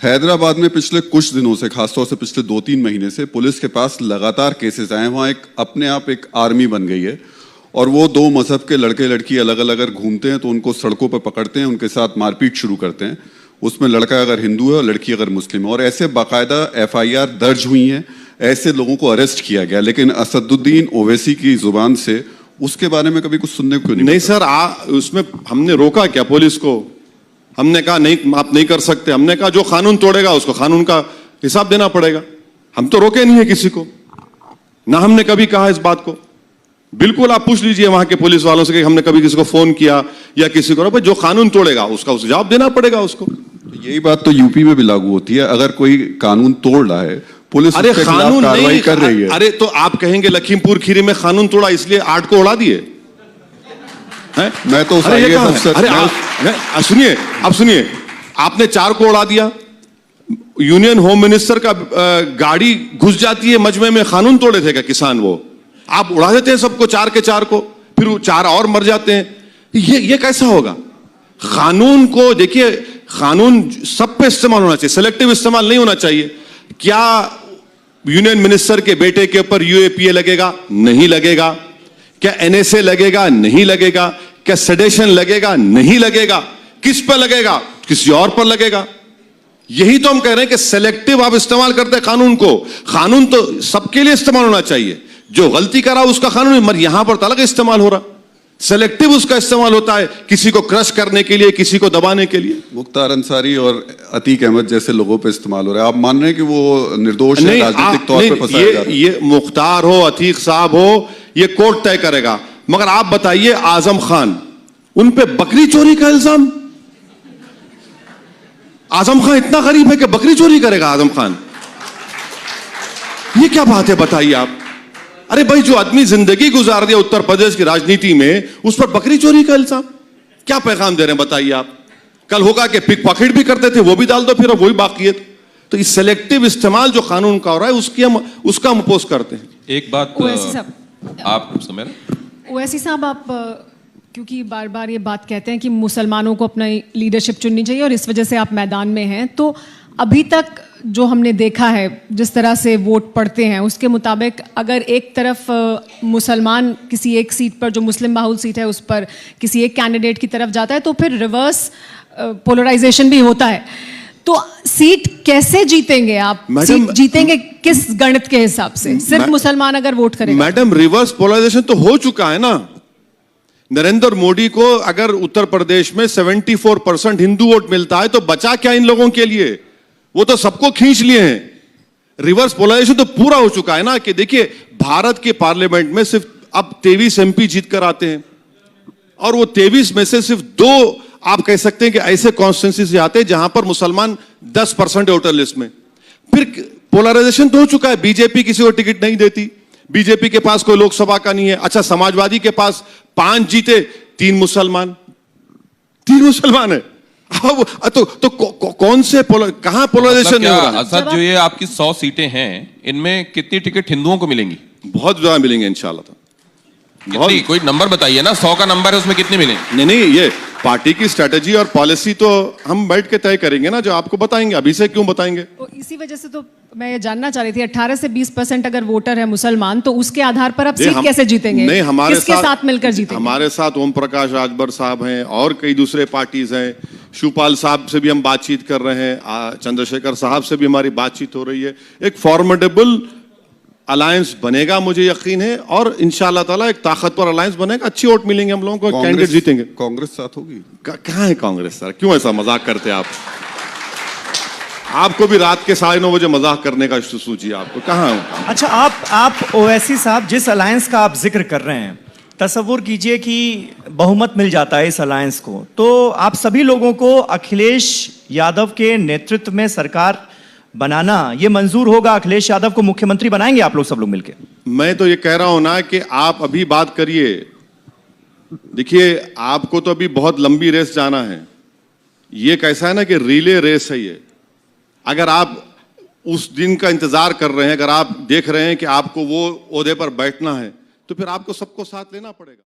हैदराबाद में पिछले कुछ दिनों से, खासतौर से पिछले 2-3 महीने से पुलिस के पास लगातार केसेस आए हैं। वहाँ एक अपने आप एक आर्मी बन गई है और वो दो मजहब के लड़के लड़की अलग अलग अगर घूमते हैं तो उनको सड़कों पर पकड़ते हैं, उनके साथ मारपीट शुरू करते हैं। उसमें लड़का अगर हिंदू है और लड़की अगर मुस्लिम है, और ऐसे बाकायदा FIR दर्ज हुई हैं, ऐसे लोगों को अरेस्ट किया गया। लेकिन असदुद्दीन ओवैसी की जुबान से उसके बारे में कभी कुछ सुनने को नहीं सर, उसमें हमने रोका क्या पुलिस को? हमने कहा नहीं, आप नहीं कर सकते। हमने कहा जो कानून तोड़ेगा उसको कानून का हिसाब देना पड़ेगा। हम तो रोके नहीं है किसी को, ना हमने कभी कहा इस बात को। बिल्कुल आप पूछ लीजिए वहां के पुलिस वालों से कि हमने कभी किसी को फोन किया या किसी को। भाई जो कानून तोड़ेगा उसका जवाब देना पड़ेगा उसको। यही बात तो यूपी में भी लागू होती है। अगर कोई कानून तोड़ रहा है, पुलिस उसके खिलाफ कार्रवाई कर रही है। अरे तो आप कहेंगे लखीमपुर खीरी में कानून तोड़ा इसलिए 8 को उड़ा दिए? मैं तो सुनिए, अब सुनिए, आपने 4 को उड़ा दिया। यूनियन होम मिनिस्टर का गाड़ी घुस जाती है मजमे में, कानून तोड़े थे क्या किसान? वो आप उड़ा देते हैं सबको, 4 के 4 को, फिर 4 और मर जाते हैं। ये कैसा होगा? कानून को देखिए, कानून सब पे इस्तेमाल होना चाहिए, सेलेक्टिव इस्तेमाल नहीं होना चाहिए। क्या यूनियन मिनिस्टर के बेटे के ऊपर UAPA लगेगा? नहीं लगेगा। क्या NSA लगेगा? नहीं लगेगा। क्या सेडेशन लगेगा? नहीं लगेगा। किस पर लगेगा? किसी और पर लगेगा। यही तो हम कह रहे हैं कि सेलेक्टिव आप इस्तेमाल करते हैं कानून को। कानून तो सबके लिए इस्तेमाल होना चाहिए। जो गलती करा उसका कानून, मगर यहां पर अलग इस्तेमाल हो रहा, सेलेक्टिव उसका इस्तेमाल होता है, किसी को क्रश करने के लिए, किसी को दबाने के लिए। मुख्तार अंसारी और अतीक अहमद जैसे लोगों पे इस्तेमाल हो रहा है। आप मान रहे हैं कि वो निर्दोष है, राजनीतिक तौर पे फंसाया जा रहा है? ये मुख्तार हो, अतीक साहब हो, ये कोर्ट तय करेगा। मगर आप बताइए, आजम खान, उन पे बकरी चोरी का इल्जाम। आजम खान इतना गरीब है कि बकरी चोरी करेगा आजम खान? ये क्या बात है बताइए आप? अरे भाई, जो आदमी जिंदगी गुजार दिया उत्तर प्रदेश की राजनीति में, उस पर बकरी चोरी का इल्जाम? क्या पैगाम दे रहे हैं बताइए आप? कल होगा कि पिक पॉकेट भी करते थे, वो भी डाल दो, फिर वही बाकी है। तो इस सेलेक्टिव इस्तेमाल जो कानून का हो रहा है, उसका हम अपोज करते हैं। एक बात आप समझ, ओवैसी साहब, आप क्योंकि बार बार ये बात कहते हैं कि मुसलमानों को अपना लीडरशिप चुननी चाहिए और इस वजह से आप मैदान में हैं, तो अभी तक जो हमने देखा है, जिस तरह से वोट पड़ते हैं, उसके मुताबिक अगर एक तरफ मुसलमान किसी एक सीट पर, जो मुस्लिम बाहुल सीट है, उस पर किसी एक कैंडिडेट की तरफ जाता है, तो फिर रिवर्स पोलराइजेशन भी होता है। तो सीट कैसे जीतेंगे आप? सीट जीतेंगे किस गणित के हिसाब से? सिर्फ मुसलमान अगर वोट करेंगे? मैडम, रिवर्स पोलराइजेशन तो हो चुका है ना। नरेंद्र मोदी को अगर उत्तर प्रदेश में 74% हिंदू वोट मिलता है, तो बचा क्या इन लोगों के लिए? वो तो सबको खींच लिए हैं। रिवर्स पोलराइजेशन तो पूरा हो चुका है ना। कि देखिए, भारत के पार्लियामेंट में सिर्फ अब 23 MP जीत कर आते हैं, और वो 23 में से सिर्फ 2 आप कह सकते हैं कि ऐसे कॉन्स्टिट्यूंसी से आते हैं जहां पर मुसलमान 10% वोटर लिस्ट में। फिर पोलराइजेशन तो हो चुका है। बीजेपी किसी को टिकट नहीं देती, बीजेपी के पास कोई लोकसभा का नहीं है। अच्छा, समाजवादी के पास 5 जीते, 3 मुसलमान है। तो कौन से कहां पोलराइजेशन नहीं हो रहा? असद, जो ये आपकी 100 सीटें हैं, इनमें कितनी टिकट हिंदुओं को मिलेंगी? बहुत ज्यादा मिलेंगे इंशाल्लाह। कोई नंबर बताइए ना, 100 का नंबर है, उसमें कितने मिलेंगे? नहीं, ये पार्टी की स्ट्रेटेजी और पॉलिसी तो हम बैठ के तय करेंगे ना, जो आपको बताएंगे। अभी से क्यों बताएंगे? तो इसी वजह से तो मैं ये जानना चाह रही थी, 18 से 20% अगर वोटर है मुसलमान, तो उसके आधार पर आप सीट कैसे जीतेंगे? नहीं, हमारे किसके साथ मिलकर जीतेंगे? हमारे साथ ओम प्रकाश राजभर साहब हैं और कई दूसरे पार्टीज हैं। शिवपाल साहब से भी हम बातचीत कर रहे हैं, चंद्रशेखर साहब से भी हमारी बातचीत हो रही है। एक फॉर्मेडेबल अलायंस बनेगा, मुझे यकीन है, और इंशाल्लाह ताला एक ताकतवर अलायंस बनेगा। अच्छी वोट मिलेंगे हम लोगों को, कैंडिडेट जीतेंगे। कांग्रेस साथ होगी? कहां है कांग्रेस सर? क्यों ऐसा मजाक करते हैं आप? आपको भी रात के 9:30 बजे मजाक करने का सूझिए, आपको कहां? अच्छा, आप ओवैसी साहब, जिस अलायंस का आप जिक्र कर रहे हैं, तसव्वुर कीजिए कि बहुमत मिल जाता है इस अलायंस को, तो आप सभी लोगों को अखिलेश यादव के नेतृत्व में सरकार बनाना ये मंजूर होगा? अखिलेश यादव को मुख्यमंत्री बनाएंगे आप लोग, सब लोग मिलकर? मैं तो ये कह रहा हूं ना कि आप अभी बात करिए। देखिए, आपको तो अभी बहुत लंबी रेस जाना है। ये कैसा है ना कि रिले रेस है ये। अगर आप उस दिन का इंतजार कर रहे हैं, अगर आप देख रहे हैं कि आपको वो ओहदे पर बैठना है, तो फिर आपको सबको साथ लेना पड़ेगा।